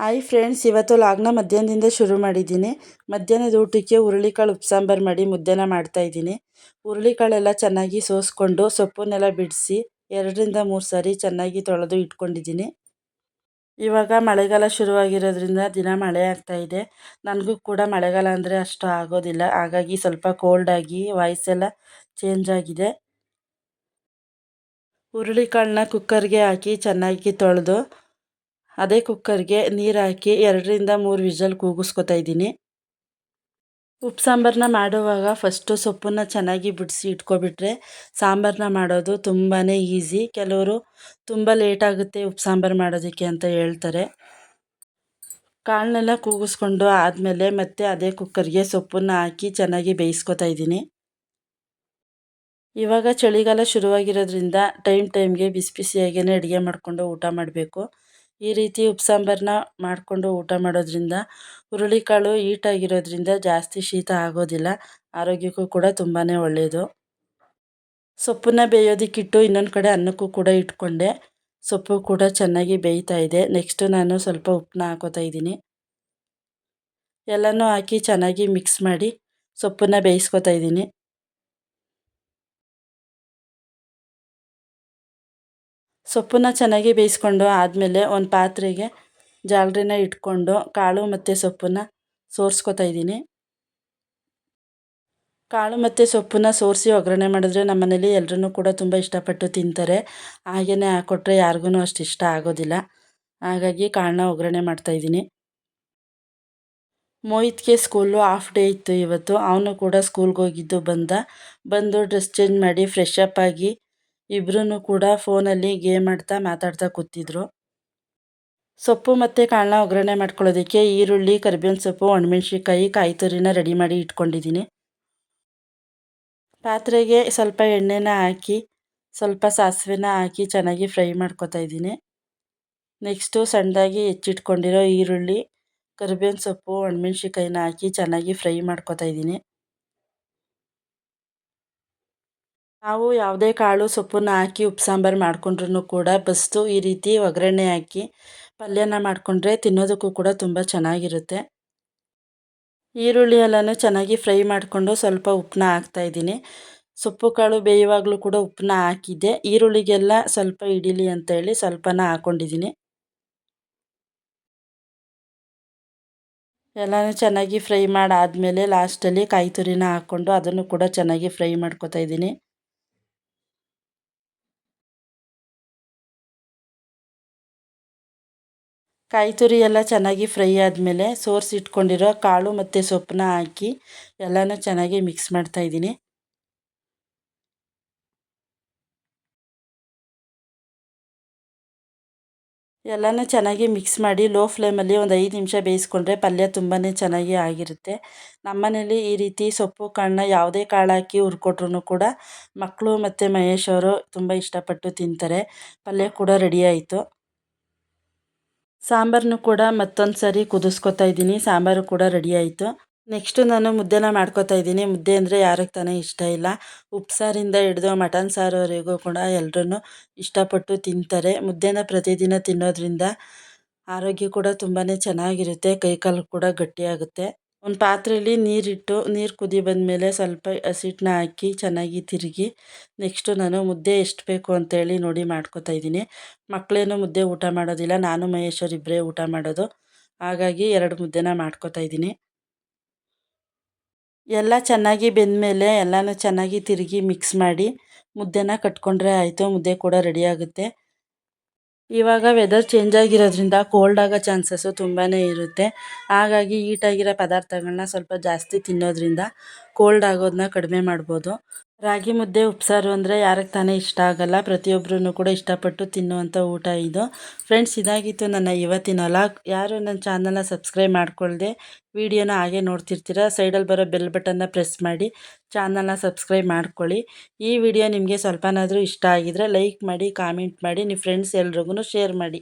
Hi friends, ಇವತ್ತು ಲಾಗ್ನ ಮಧ್ಯಾಹ್ನದಿಂದ ಶುರು ಮಾಡಿದ್ದೀನಿ. ಮಧ್ಯಾಹ್ನದ ಊಟಕ್ಕೆ ಹುರುಳಿಕಾಳು ಉಪ್ಸಾಂಬಾರು ಮಾಡಿ ಮುದ್ದೆನ ಮಾಡ್ತಾಯಿದ್ದೀನಿ. ಹುರುಳಿಕಾಳೆಲ್ಲ ಚೆನ್ನಾಗಿ ಸೋಸ್ಕೊಂಡು ಸೊಪ್ಪನ್ನೆಲ್ಲ ಬಿಡಿಸಿ 2-3 ಸಾರಿ ಚೆನ್ನಾಗಿ ತೊಳೆದು ಇಟ್ಕೊಂಡಿದ್ದೀನಿ. ಇವಾಗ ಮಳೆಗಾಲ ಶುರುವಾಗಿರೋದ್ರಿಂದ ದಿನ ಮಳೆ ಆಗ್ತಾಯಿದೆ. ನನಗೂ ಕೂಡ ಮಳೆಗಾಲ ಅಂದರೆ ಅಷ್ಟು ಆಗೋದಿಲ್ಲ, ಹಾಗಾಗಿ ಸ್ವಲ್ಪ ಕೋಲ್ಡಾಗಿ ವಾಯ್ಸೆಲ್ಲ ಚೇಂಜ್ ಆಗಿದೆ. ಹುರುಳಿಕಾಳನ್ನ ಕುಕ್ಕರ್ಗೆ ಹಾಕಿ ಚೆನ್ನಾಗಿ ತೊಳೆದು ಅದೇ ಕುಕ್ಕರ್ಗೆ ನೀರು ಹಾಕಿ 2-3 ವಿಷಲ್ ಕೂಗಿಸ್ಕೊತಾ ಇದ್ದೀನಿ. ಉಪ್ಪು ಸಾಂಬಾರನ್ನ ಮಾಡುವಾಗ ಫಸ್ಟು ಸೊಪ್ಪನ್ನು ಚೆನ್ನಾಗಿ ಬಿಡಿಸಿ ಇಟ್ಕೊಬಿಟ್ರೆ ಸಾಂಬಾರನ್ನ ಮಾಡೋದು ತುಂಬಾ ಈಸಿ. ಕೆಲವರು ತುಂಬ ಲೇಟಾಗುತ್ತೆ ಉಪ್ಪು ಸಾಂಬಾರು ಮಾಡೋದಕ್ಕೆ ಅಂತ ಹೇಳ್ತಾರೆ. ಕಾಳನ್ನೆಲ್ಲ ಕೂಗಿಸ್ಕೊಂಡು ಆದಮೇಲೆ ಮತ್ತೆ ಅದೇ ಕುಕ್ಕರ್ಗೆ ಸೊಪ್ಪನ್ನು ಹಾಕಿ ಚೆನ್ನಾಗಿ ಬೇಯಿಸ್ಕೊತಾ ಇದ್ದೀನಿ. ಇವಾಗ ಚಳಿಗಾಲ ಶುರುವಾಗಿರೋದ್ರಿಂದ ಟೈಮ್ಗೆ ಬಿಸಿ ಬಿಸಿಯಾಗೇ ಅಡುಗೆ ಮಾಡಿಕೊಂಡು ಊಟ ಮಾಡಬೇಕು. ಈ ರೀತಿ ಉಪ್ಪು ಸಾಂಬಾರನ್ನ ಮಾಡಿಕೊಂಡು ಊಟ ಮಾಡೋದ್ರಿಂದ ಹುರುಳಿಕಾಳು ಹೀಟಾಗಿರೋದ್ರಿಂದ ಜಾಸ್ತಿ ಶೀತ ಆಗೋದಿಲ್ಲ, ಆರೋಗ್ಯಕ್ಕೂ ಕೂಡ ತುಂಬಾ ಒಳ್ಳೆಯದು. ಸೊಪ್ಪನ್ನು ಬೇಯೋದಕ್ಕಿಟ್ಟು ಇನ್ನೊಂದು ಕಡೆ ಅನ್ನಕ್ಕೂ ಕೂಡ ಇಟ್ಕೊಂಡೆ. ಸೊಪ್ಪು ಕೂಡ ಚೆನ್ನಾಗಿ ಬೇಯ್ತಾ ಇದೆ. ನೆಕ್ಸ್ಟು ನಾನು ಸ್ವಲ್ಪ ಉಪ್ಪನ್ನ ಹಾಕೋತಾ ಇದ್ದೀನಿ. ಎಲ್ಲನೂ ಹಾಕಿ ಚೆನ್ನಾಗಿ ಮಿಕ್ಸ್ ಮಾಡಿ ಸೊಪ್ಪನ್ನು ಬೇಯಿಸ್ಕೊತಾ ಇದ್ದೀನಿ. ಸೊಪ್ಪನ್ನು ಚೆನ್ನಾಗಿ ಬೇಯಿಸ್ಕೊಂಡು ಆದಮೇಲೆ ಒಂದು ಪಾತ್ರೆಗೆ ಜಾಲರಿನ ಇಟ್ಕೊಂಡು ಕಾಳು ಮತ್ತು ಸೊಪ್ಪನ್ನು ಸೋರಿಸ್ಕೊತಾ ಇದ್ದೀನಿ. ಕಾಳು ಮತ್ತು ಸೊಪ್ಪನ್ನು ಸೋರಿಸಿ ಒಗ್ಗರಣೆ ಮಾಡಿದ್ರೆ ನಮ್ಮ ಮನೇಲಿ ಎಲ್ಲರೂ ಕೂಡ ತುಂಬ ಇಷ್ಟಪಟ್ಟು ತಿಂತಾರೆ. ಹಾಗೆಯೇ ಹಾಕ್ಕೊಟ್ರೆ ಯಾರಿಗೂ ಅಷ್ಟು ಇಷ್ಟ ಆಗೋದಿಲ್ಲ, ಹಾಗಾಗಿ ಕಾಳನ್ನ ಒಗ್ಗರಣೆ ಮಾಡ್ತಾಯಿದ್ದೀನಿ. ಮೋಹಿತ್ಗೆ ಸ್ಕೂಲು ಹಾಫ್ ಡೇ ಇತ್ತು ಇವತ್ತು. ಅವನು ಕೂಡ ಸ್ಕೂಲ್ಗೆ ಹೋಗಿದ್ದು ಬಂದು ಡ್ರೆಸ್ ಚೇಂಜ್ ಮಾಡಿ ಫ್ರೆಶ್ ಅಪ್ ಆಗಿ ಇಬ್ಬರೂ ಕೂಡ ಫೋನಲ್ಲಿ ಗೇಮ್ ಆಡ್ತಾ ಮಾತಾಡ್ತಾ ಕೂತಿದ್ರು. ಸೊಪ್ಪು ಮತ್ತು ಕಾಳನ್ನ ಒಗ್ಗರಣೆ ಮಾಡ್ಕೊಳ್ಳೋದಕ್ಕೆ ಈರುಳ್ಳಿ, ಕರಿಬೇವಿನ ಸೊಪ್ಪು, ಒಣಮೆಣ್ಸಿನ್ಕಾಯಿ, ಕಾಯಿ ತುರಿನ ರೆಡಿ ಮಾಡಿ ಇಟ್ಕೊಂಡಿದ್ದೀನಿ. ಪಾತ್ರೆಗೆ ಸ್ವಲ್ಪ ಎಣ್ಣೆನ ಹಾಕಿ ಸ್ವಲ್ಪ ಸಾಸಿವೆನ ಹಾಕಿ ಚೆನ್ನಾಗಿ ಫ್ರೈ ಮಾಡ್ಕೊತಾ ಇದ್ದೀನಿ. ನೆಕ್ಸ್ಟು ಸಣ್ಣದಾಗಿ ಹೆಚ್ಚಿಟ್ಕೊಂಡಿರೋ ಈರುಳ್ಳಿ, ಕರಿಬೇವಿನ ಸೊಪ್ಪು, ಒಣಮೆಣ್ಸಿನ್ಕಾಯಿನ ಹಾಕಿ ಚೆನ್ನಾಗಿ ಫ್ರೈ ಮಾಡ್ಕೊತಾ ಇದ್ದೀನಿ. ನಾವು ಯಾವುದೇ ಕಾಳು ಸೊಪ್ಪನ್ನು ಹಾಕಿ ಉಪ್ಪು ಸಾಂಬಾರು ಮಾಡ್ಕೊಂಡ್ರೂ ಕೂಡ ಫಸ್ಟು ಈ ರೀತಿ ಒಗ್ಗರಣೆ ಹಾಕಿ ಪಲ್ಯನ ಮಾಡಿಕೊಂಡ್ರೆ ತಿನ್ನೋದಕ್ಕೂ ಕೂಡ ತುಂಬ ಚೆನ್ನಾಗಿರುತ್ತೆ. ಈರುಳ್ಳಿ ಎಲ್ಲನೂ ಚೆನ್ನಾಗಿ ಫ್ರೈ ಮಾಡಿಕೊಂಡು ಸ್ವಲ್ಪ ಉಪ್ಪನ್ನ ಹಾಕ್ತಾಯಿದ್ದೀನಿ. ಸೊಪ್ಪು ಕಾಳು ಬೇಯುವಾಗಲೂ ಕೂಡ ಉಪ್ಪನ್ನ ಹಾಕಿದ್ದೆ. ಈರುಳ್ಳಿಗೆಲ್ಲ ಸ್ವಲ್ಪ ಹಿಡೀಲಿ ಅಂತೇಳಿ ಸ್ವಲ್ಪನ ಹಾಕ್ಕೊಂಡಿದ್ದೀನಿ. ಎಲ್ಲನೂ ಚೆನ್ನಾಗಿ ಫ್ರೈ ಮಾಡಾದಮೇಲೆ ಲಾಸ್ಟಲ್ಲಿ ಕಾಯಿ ತುರಿನ ಹಾಕ್ಕೊಂಡು ಅದನ್ನು ಕೂಡ ಚೆನ್ನಾಗಿ ಫ್ರೈ ಮಾಡ್ಕೊತಾ ಇದ್ದೀನಿ. ಕಾಯಿ ತುರಿ ಎಲ್ಲ ಚೆನ್ನಾಗಿ ಫ್ರೈ ಆದಮೇಲೆ ಸೋರಿಸಿಟ್ಕೊಂಡಿರೋ ಕಾಳು ಮತ್ತು ಸೊಪ್ಪನ್ನ ಹಾಕಿ ಎಲ್ಲನೂ ಚೆನ್ನಾಗಿ ಮಿಕ್ಸ್ ಮಾಡ್ತಾಯಿದ್ದೀನಿ. ಎಲ್ಲನೂ ಚೆನ್ನಾಗಿ ಮಿಕ್ಸ್ ಮಾಡಿ ಲೋ ಫ್ಲೇಮಲ್ಲಿ ಒಂದು 5 ನಿಮಿಷ ಬೇಯಿಸ್ಕೊಂಡ್ರೆ ಪಲ್ಯ ತುಂಬಾ ಚೆನ್ನಾಗಿ ಆಗಿರುತ್ತೆ. ನಮ್ಮನೇಲಿ ಈ ರೀತಿ ಸೊಪ್ಪು ಕಾಳನ್ನ ಯಾವುದೇ ಕಾಳು ಹಾಕಿ ಹುರ್ಕೊಟ್ರು ಕೂಡ ಮಕ್ಕಳು ಮತ್ತು ಮಹೇಶ್ ಅವರು ತುಂಬ ಇಷ್ಟಪಟ್ಟು ತಿಂತಾರೆ. ಪಲ್ಯ ಕೂಡ ರೆಡಿ ಆಯಿತು. ಸಾಂಬಾರನ್ನು ಕೂಡ ಮತ್ತೊಂದು ಸಾರಿ ಕುದಿಸ್ಕೊತಾ ಇದ್ದೀನಿ. ಸಾಂಬಾರು ಕೂಡ ರೆಡಿ ಆಯಿತು. ನೆಕ್ಸ್ಟು ನಾನು ಮುದ್ದೆನ ಮಾಡ್ಕೊತಾ ಇದ್ದೀನಿ. ಮುದ್ದೆ ಅಂದರೆ ಯಾರಿಗೆ ತಾನೇ ಇಷ್ಟ ಇಲ್ಲ. ಉಪ್ಸಾರಿಂದ ಹಿಡಿದು ಮಟನ್ ಸಾರುವರೆಗೂ ಕೂಡ ಎಲ್ಲರೂ ಇಷ್ಟಪಟ್ಟು ತಿಂತಾರೆ. ಮುದ್ದೆನ ಪ್ರತಿದಿನ ತಿನ್ನೋದ್ರಿಂದ ಆರೋಗ್ಯ ಕೂಡ ತುಂಬಾ ಚೆನ್ನಾಗಿರುತ್ತೆ, ಕೈಕಾಲು ಕೂಡ ಗಟ್ಟಿಯಾಗುತ್ತೆ. ಒಂದು ಪಾತ್ರೆಯಲ್ಲಿ ನೀರಿಟ್ಟು ನೀರು ಕುದಿ ಬಂದಮೇಲೆ ಸ್ವಲ್ಪ ಹಸಿಟ್ಟನ್ನ ಹಾಕಿ ಚೆನ್ನಾಗಿ ತಿರುಗಿ ನೆಕ್ಸ್ಟು ನಾನು ಮುದ್ದೆ ಎಷ್ಟು ಬೇಕು ಅಂತೇಳಿ ನೋಡಿ ಮಾಡ್ಕೊತಾ ಇದ್ದೀನಿ. ಮಕ್ಕಳೇನು ಮುದ್ದೆ ಊಟ ಮಾಡೋದಿಲ್ಲ, ನಾನು ಮಹೇಶ್ವರ್ ಇಬ್ಬರೇ ಊಟ ಮಾಡೋದು, ಹಾಗಾಗಿ 2 ಮುದ್ದೆನ ಮಾಡ್ಕೊತಾ ಇದ್ದೀನಿ. ಎಲ್ಲ ಚೆನ್ನಾಗಿ ಬೆಂದಮೇಲೆ ಎಲ್ಲನೂ ಚೆನ್ನಾಗಿ ತಿರುಗಿ ಮಿಕ್ಸ್ ಮಾಡಿ ಮುದ್ದೆನ ಕಟ್ಕೊಂಡ್ರೆ ಆಯಿತು. ಮುದ್ದೆ ಕೂಡ ರೆಡಿ ಆಗುತ್ತೆ. ಇವಾಗ ವೆದರ್ ಚೇಂಜ್ ಆಗಿರೋದ್ರಿಂದ ಕೋಲ್ಡ್ ಆಗೋ ಚಾನ್ಸಸ್ಸು ತುಂಬಾ ಇರುತ್ತೆ. ಹಾಗಾಗಿ ಹೀಟಾಗಿರೋ ಪದಾರ್ಥಗಳನ್ನ ಸ್ವಲ್ಪ ಜಾಸ್ತಿ ತಿನ್ನೋದ್ರಿಂದ ಕೋಲ್ಡ್ ಆಗೋದನ್ನ ಕಡಿಮೆ ಮಾಡ್ಬೋದು. ರಾಗಿ ಮುದ್ದೆ ಉಪ್ಸಾರು ಅಂದರೆ ಯಾರಿಗೆ ತಾನೇ ಇಷ್ಟ ಆಗಲ್ಲ. ಪ್ರತಿಯೊಬ್ಬರೂ ಕೂಡ ಇಷ್ಟಪಟ್ಟು ತಿನ್ನುವಂಥ ಊಟ ಇದು. ಫ್ರೆಂಡ್ಸ್, ಇದಾಗಿತ್ತು ನನ್ನ ಇವತ್ತಿನ ವ್ಲಾಗ್. ಯಾರು ನನ್ನ ಚಾನಲ್ನ ಸಬ್ಸ್ಕ್ರೈಬ್ ಮಾಡ್ಕೊಳ್ಳದೆ ವಿಡಿಯೋನ ಹಾಗೆ ನೋಡ್ತಿರ್ತೀರ, ಸೈಡಲ್ಲಿ ಬರೋ ಬೆಲ್ ಬಟನ್ನ ಪ್ರೆಸ್ ಮಾಡಿ ಚಾನಲ್ನ ಸಬ್ಸ್ಕ್ರೈಬ್ ಮಾಡ್ಕೊಳ್ಳಿ. ಈ ವಿಡಿಯೋ ನಿಮಗೆ ಸ್ವಲ್ಪನಾದರೂ ಇಷ್ಟ ಆಗಿದರೆ ಲೈಕ್ ಮಾಡಿ, ಕಾಮೆಂಟ್ ಮಾಡಿ, ನಿಮ್ಮ ಫ್ರೆಂಡ್ಸ್ ಎಲ್ರಿಗೂ ಶೇರ್ ಮಾಡಿ.